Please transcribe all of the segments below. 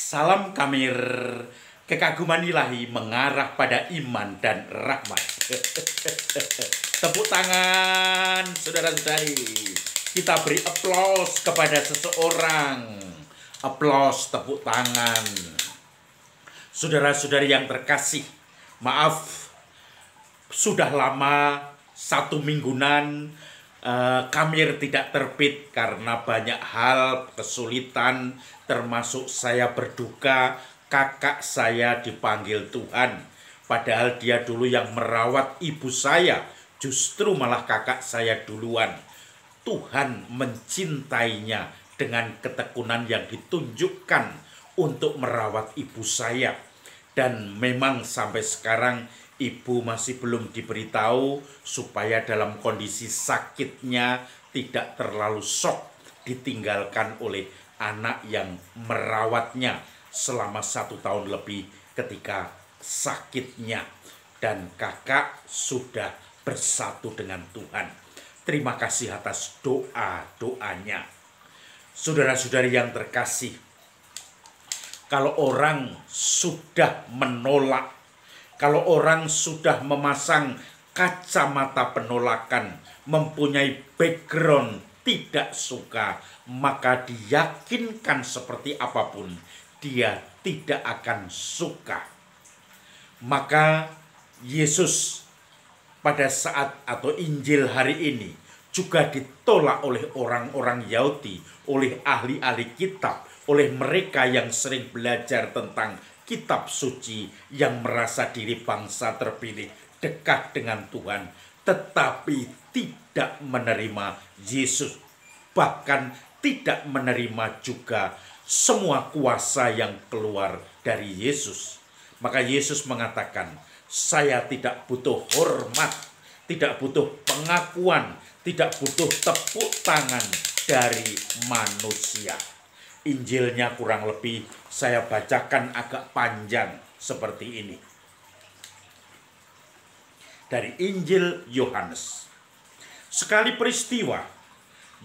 Salam Kamir, kekaguman ilahi mengarah pada iman dan rahmat. Tepuk tangan, saudara-saudari. Kita beri aplaus kepada seseorang. Aplaus, tepuk tangan. Saudara-saudari yang terkasih, maaf, sudah lama 1 mingguan Kamir tidak terbit karena banyak hal kesulitan, termasuk saya berduka kakak saya dipanggil Tuhan. Padahal dia dulu yang merawat ibu saya, justru malah kakak saya duluan. Tuhan mencintainya dengan ketekunan yang ditunjukkan untuk merawat ibu saya. Dan memang sampai sekarang ibu masih belum diberitahu supaya dalam kondisi sakitnya tidak terlalu shock ditinggalkan oleh anak yang merawatnya selama 1 tahun lebih ketika sakitnya. Dan kakak sudah bersatu dengan Tuhan. Terima kasih atas doa-doanya. Saudara-saudari yang terkasih, kalau orang sudah menolak, kalau orang sudah memasang kacamata penolakan, mempunyai background tidak suka, maka diyakinkan seperti apapun, dia tidak akan suka. Maka Yesus pada saat atau Injil hari ini juga ditolak oleh orang-orang Yahudi, oleh ahli-ahli kitab, oleh mereka yang sering belajar tentang kitab suci, yang merasa diri bangsa terpilih, dekat dengan Tuhan, tetapi tidak menerima Yesus. Bahkan tidak menerima juga semua kuasa yang keluar dari Yesus. Maka Yesus mengatakan, saya tidak butuh hormat, tidak butuh pengakuan, tidak butuh tepuk tangan dari manusia. Injilnya kurang lebih saya bacakan agak panjang seperti ini. Dari Injil Yohanes. Sekali peristiwa,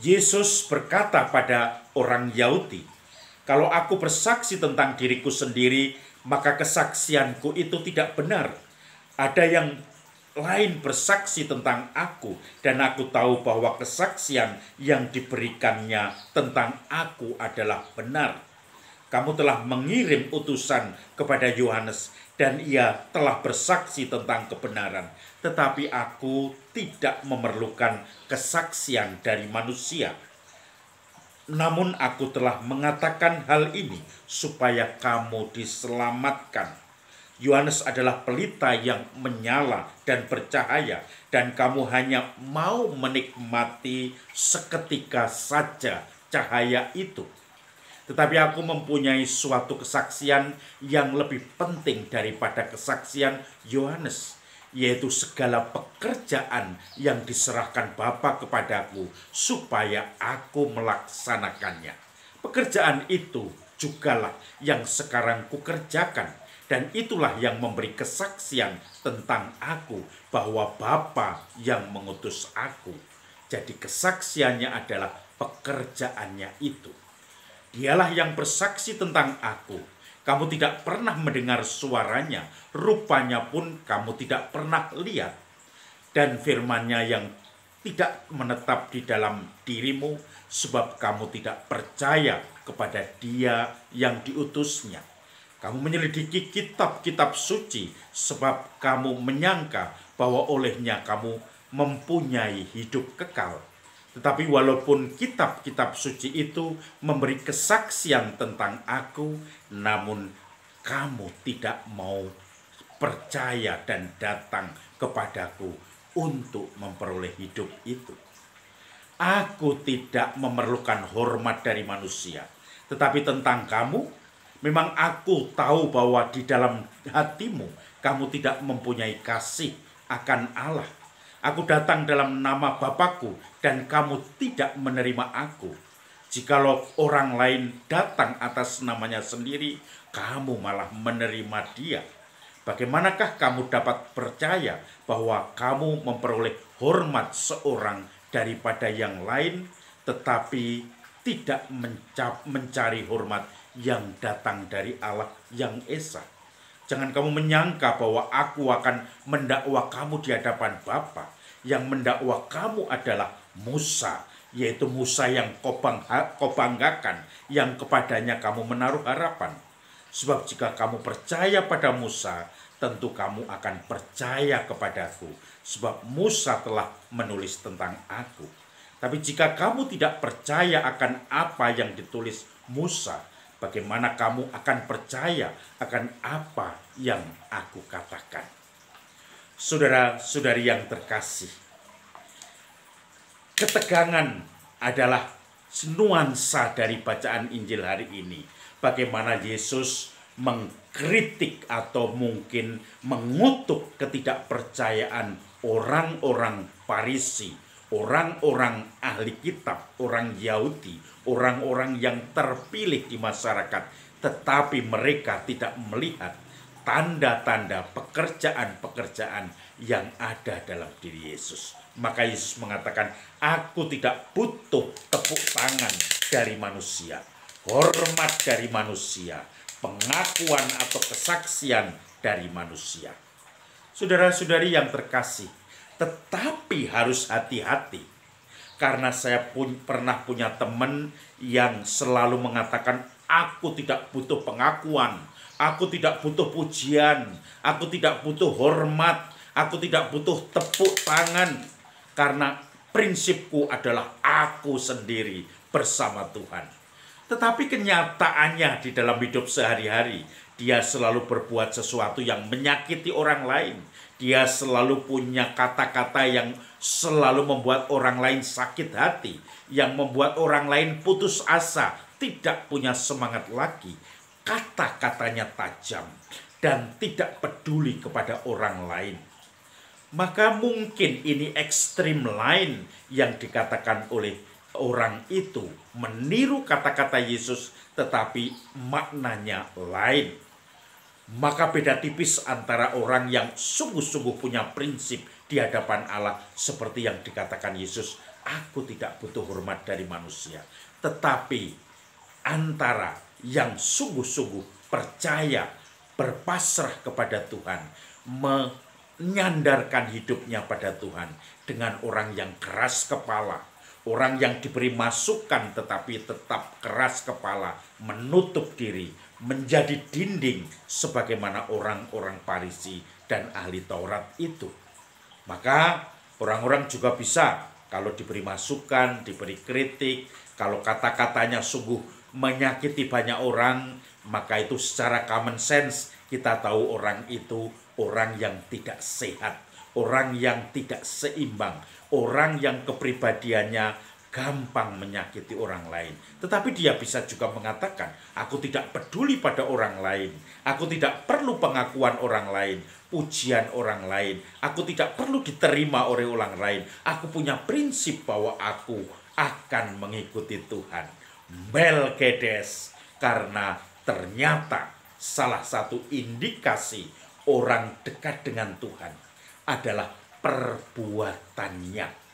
Yesus berkata pada orang Yahudi, kalau aku bersaksi tentang diriku sendiri, maka kesaksianku itu tidak benar. Ada yang lain bersaksi tentang aku, dan aku tahu bahwa kesaksian yang diberikannya tentang aku adalah benar. Kamu telah mengirim utusan kepada Yohanes, dan ia telah bersaksi tentang kebenaran. Tetapi aku tidak memerlukan kesaksian dari manusia. Namun aku telah mengatakan hal ini supaya kamu diselamatkan. Yohanes adalah pelita yang menyala dan bercahaya, dan kamu hanya mau menikmati seketika saja cahaya itu. Tetapi aku mempunyai suatu kesaksian yang lebih penting daripada kesaksian Yohanes, yaitu segala pekerjaan yang diserahkan Bapa kepadaku supaya aku melaksanakannya. Pekerjaan itu jugalah yang sekarang kukerjakan. Dan itulah yang memberi kesaksian tentang aku, bahwa Bapa yang mengutus aku. Jadi kesaksiannya adalah pekerjaannya itu. Dialah yang bersaksi tentang aku. Kamu tidak pernah mendengar suaranya, rupanya pun kamu tidak pernah lihat. Dan firman-Nya yang tidak menetap di dalam dirimu, sebab kamu tidak percaya kepada Dia yang diutusnya. Kamu menyelidiki kitab-kitab suci, sebab kamu menyangka bahwa olehnya kamu mempunyai hidup kekal. Tetapi walaupun kitab-kitab suci itu memberi kesaksian tentang aku, namun kamu tidak mau percaya dan datang kepadaku untuk memperoleh hidup itu. Aku tidak memerlukan hormat dari manusia, tetapi tentang kamu, memang aku tahu bahwa di dalam hatimu kamu tidak mempunyai kasih akan Allah. Aku datang dalam nama Bapakku dan kamu tidak menerima aku. Jikalau orang lain datang atas namanya sendiri, kamu malah menerima dia. Bagaimanakah kamu dapat percaya bahwa kamu memperoleh hormat seorang daripada yang lain, tetapi tidak mencari hormat yang datang dari Allah yang Esa. Jangan kamu menyangka bahwa aku akan mendakwa kamu di hadapan Bapa. Yang mendakwa kamu adalah Musa, yaitu Musa yang kau banggakan, yang kepadanya kamu menaruh harapan. Sebab jika kamu percaya pada Musa, tentu kamu akan percaya kepadaku, sebab Musa telah menulis tentang aku. Tapi jika kamu tidak percaya akan apa yang ditulis Musa, bagaimana kamu akan percaya akan apa yang aku katakan? Saudara-saudari yang terkasih, ketegangan adalah nuansa dari bacaan Injil hari ini. Bagaimana Yesus mengkritik atau mungkin mengutuk ketidakpercayaan orang-orang Farisi, orang-orang ahli kitab, orang Yahudi, orang-orang yang terpilih di masyarakat, tetapi mereka tidak melihat tanda-tanda pekerjaan-pekerjaan yang ada dalam diri Yesus. Maka Yesus mengatakan, aku tidak butuh tepuk tangan dari manusia, hormat dari manusia, pengakuan atau kesaksian dari manusia. Saudara-saudari yang terkasih, tetapi harus hati-hati. Karena saya pernah punya teman yang selalu mengatakan, aku tidak butuh pengakuan, aku tidak butuh pujian, aku tidak butuh hormat, aku tidak butuh tepuk tangan. Karena prinsipku adalah aku sendiri bersama Tuhan. Tetapi kenyataannya di dalam hidup sehari-hari, dia selalu berbuat sesuatu yang menyakiti orang lain. Dia selalu punya kata-kata yang selalu membuat orang lain sakit hati, yang membuat orang lain putus asa, tidak punya semangat lagi. Kata-katanya tajam dan tidak peduli kepada orang lain. Maka mungkin ini ekstrim lain yang dikatakan oleh orang itu, meniru kata-kata Yesus tetapi maknanya lain. Maka beda tipis antara orang yang sungguh-sungguh punya prinsip di hadapan Allah seperti yang dikatakan Yesus, aku tidak butuh hormat dari manusia. Tetapi antara yang sungguh-sungguh percaya, berpasrah kepada Tuhan, menyandarkan hidupnya pada Tuhan, dengan orang yang keras kepala, orang yang diberi masukan tetapi tetap keras kepala, menutup diri, menjadi dinding sebagaimana orang-orang Farisi dan ahli Taurat itu. Maka orang-orang juga bisa, kalau diberi masukan, diberi kritik, kalau kata-katanya sungguh menyakiti banyak orang, maka itu secara common sense kita tahu orang itu orang yang tidak sehat, orang yang tidak seimbang, orang yang kepribadiannya gampang menyakiti orang lain. Tetapi dia bisa juga mengatakan, aku tidak peduli pada orang lain, aku tidak perlu pengakuan orang lain, pujian orang lain, aku tidak perlu diterima oleh orang lain. Aku punya prinsip bahwa aku akan mengikuti Tuhan. Melkiades, karena ternyata salah satu indikasi orang dekat dengan Tuhan adalah perbuatannya.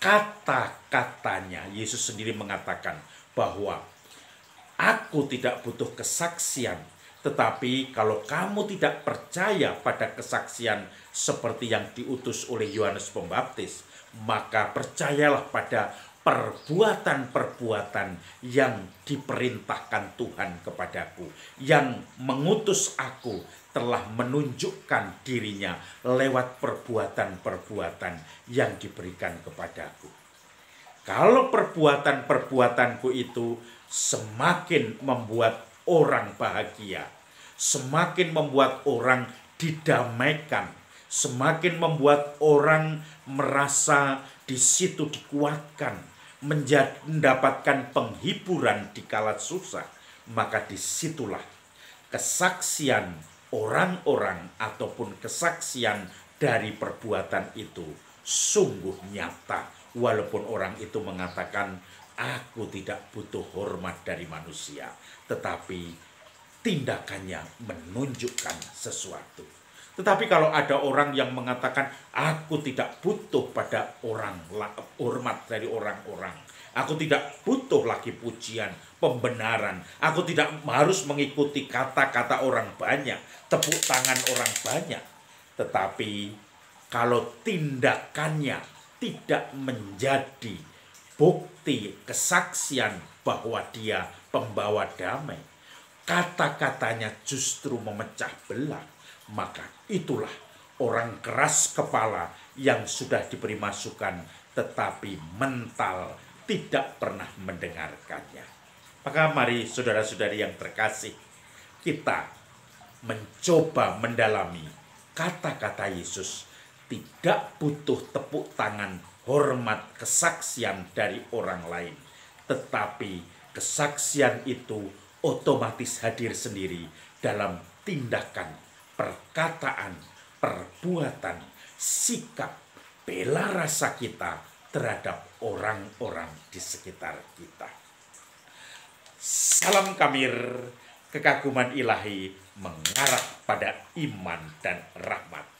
Kata-katanya. Yesus sendiri mengatakan bahwa aku tidak butuh kesaksian, tetapi kalau kamu tidak percaya pada kesaksian seperti yang diutus oleh Yohanes Pembaptis, maka percayalah pada perbuatan-perbuatan yang diperintahkan Tuhan kepadaku, yang mengutus aku telah menunjukkan dirinya lewat perbuatan-perbuatan yang diberikan kepadaku. Kalau perbuatan-perbuatanku itu semakin membuat orang bahagia, semakin membuat orang didamaikan, semakin membuat orang merasa di situ dikuatkan, mendapatkan penghiburan di kala susah, maka disitulah kesaksian orang-orang ataupun kesaksian dari perbuatan itu sungguh nyata. Walaupun orang itu mengatakan, aku tidak butuh hormat dari manusia, tetapi tindakannya menunjukkan sesuatu. Tetapi kalau ada orang yang mengatakan, aku tidak butuh pada orang, hormat dari orang-orang, Aku tidak butuh lagi pujian, pembenaran. Aku tidak harus mengikuti kata-kata orang banyak, tepuk tangan orang banyak. Tetapi kalau tindakannya tidak menjadi bukti kesaksian bahwa dia pembawa damai, kata-katanya justru memecah belah, maka itulah orang keras kepala yang sudah diberi masukan tetapi mental tidak pernah mendengarkannya. Maka mari saudara-saudari yang terkasih, kita mencoba mendalami kata-kata Yesus. Tidak butuh tepuk tangan, hormat, kesaksian dari orang lain. Tetapi kesaksian itu otomatis hadir sendiri dalam tindakan, perkataan, perbuatan, sikap, bela rasa kita terhadap orang-orang di sekitar kita. Salam Kamir, kekaguman ilahi mengarah pada iman dan rahmat.